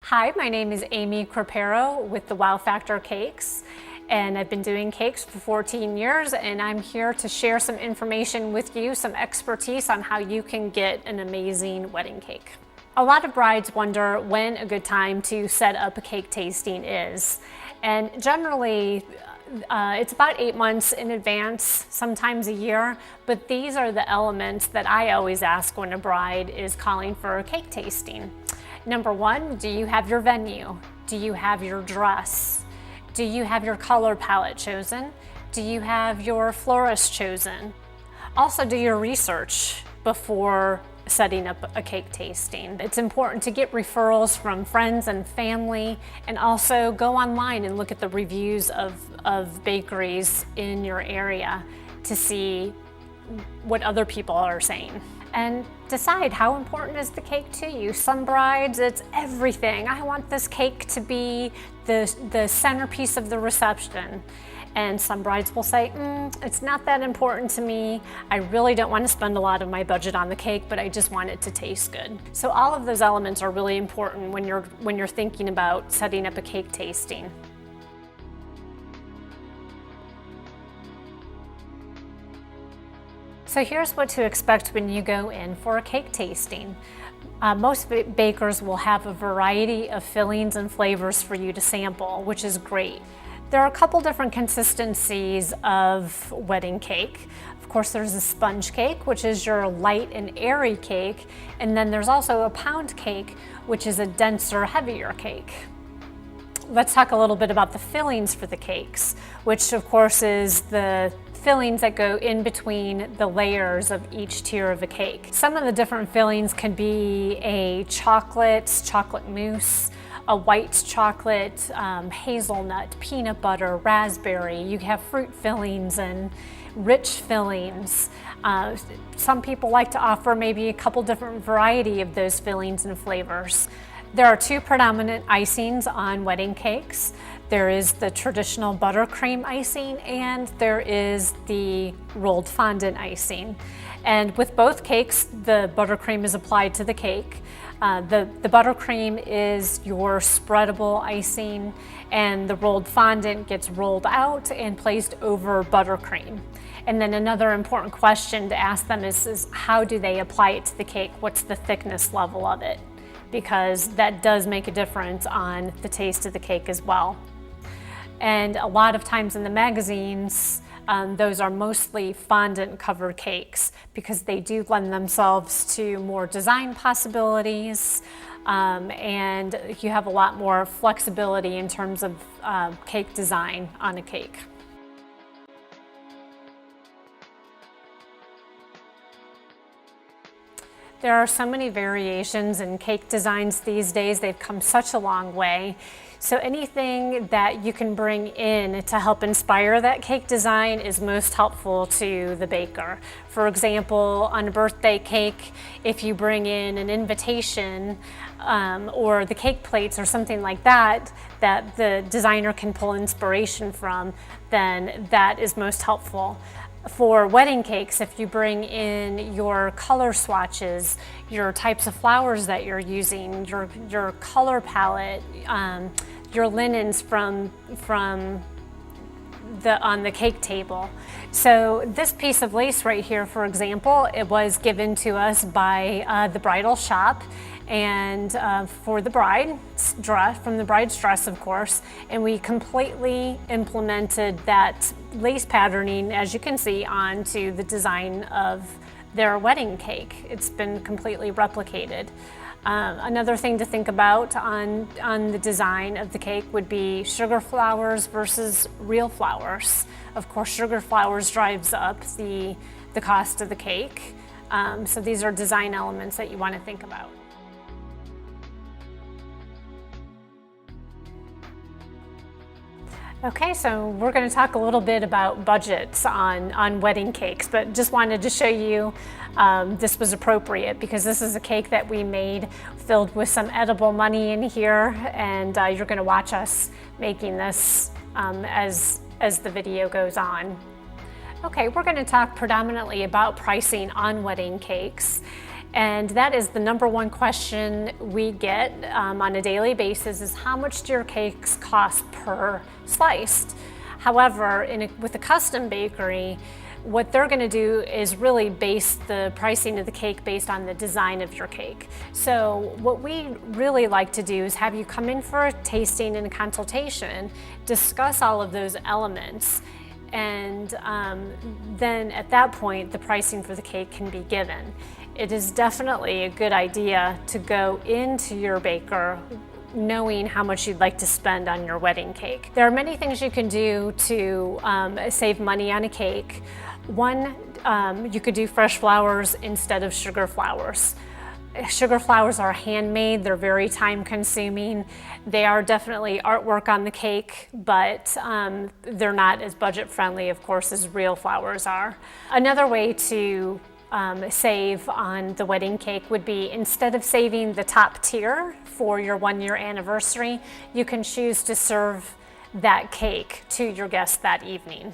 Hi, my name is Amy Crapero with the Wow Factor Cakes, and I've been doing cakes for 14 years, and I'm here to share some information with you, some expertise on how you can get an amazing wedding cake. A lot of brides wonder when a good time to set up a cake tasting is, and generally it's about 8 months in advance, sometimes a year, but these are the elements that I always ask when a bride is calling for a cake tasting. Number one, do you have your venue? Do you have your dress? Do you have your color palette chosen? Do you have your florist chosen? Also, do your research before setting up a cake tasting. It's important to get referrals from friends and family, and also go online and look at the reviews of bakeries in your area to see what other people are saying. And decide, how important is the cake to you? Some brides, it's everything. I want this cake to be the centerpiece of the reception. And some brides will say, it's not that important to me. I really don't want to spend a lot of my budget on the cake, but I just want it to taste good. So all of those elements are really important when you're thinking about setting up a cake tasting. So here's what to expect when you go in for a cake tasting. Most bakers will have a variety of fillings and flavors for you to sample, which is great. There are a couple different consistencies of wedding cake. Of course, there's a sponge cake, which is your light and airy cake, and then there's also a pound cake, which is a denser, heavier cake. Let's talk a little bit about the fillings for the cakes, which of course is the fillings that go in between the layers of each tier of a cake. Some of the different fillings can be a chocolate mousse, a white chocolate, hazelnut, peanut butter, raspberry. You have fruit fillings and rich fillings. Some people like to offer maybe a couple different variety of those fillings and flavors. There are two predominant icings on wedding cakes. There is the traditional buttercream icing, and there is the rolled fondant icing. And with both cakes, the buttercream is applied to the cake. The buttercream is your spreadable icing, and the rolled fondant gets rolled out and placed over buttercream. And then another important question to ask them is how do they apply it to the cake? What's the thickness level of it? Because that does make a difference on the taste of the cake as well. And a lot of times in the magazines, those are mostly fondant covered cakes because they do lend themselves to more design possibilities, and you have a lot more flexibility in terms of cake design on a cake. There are so many variations in cake designs these days. They've come such a long way. So anything that you can bring in to help inspire that cake design is most helpful to the baker. For example, on a birthday cake, if you bring in an invitation or the cake plates or something like that, that the designer can pull inspiration from, then that is most helpful. For wedding cakes, if you bring in your color swatches, your types of flowers that you're using, your color palette, your linens from on the cake table. So this piece of lace right here, for example, it was given to us by the bridal shop, and for the bride's dress, from the bride's dress, of course, and we completely implemented that lace patterning, as you can see, onto the design of their wedding cake. It's been completely replicated. Another thing to think about on the design of the cake would be sugar flowers versus real flowers. Of course, sugar flowers drives up the cost of the cake. So these are design elements that you want to think about. Okay, so we're going to talk a little bit about budgets on wedding cakes, but just wanted to show you this was appropriate because this is a cake that we made filled with some edible money in here, and you're going to watch us making this as the video goes on. Okay, we're going to talk predominantly about pricing on wedding cakes. And that is the number one question we get on a daily basis is how much do your cakes cost per sliced? However, with a custom bakery, what they're going to do is really base the pricing of the cake based on the design of your cake. So what we really like to do is have you come in for a tasting and a consultation, discuss all of those elements, and then at that point the pricing for the cake can be given. It is definitely a good idea to go into your baker knowing how much you'd like to spend on your wedding cake. There are many things you can do to save money on a cake. One, you could do fresh flowers instead of sugar flowers. Sugar flowers are handmade, they're very time consuming. They are definitely artwork on the cake, but they're not as budget friendly, of course, as real flowers are. Another way to save on the wedding cake would be, instead of saving the top tier for your 1-year anniversary, you can choose to serve that cake to your guests that evening.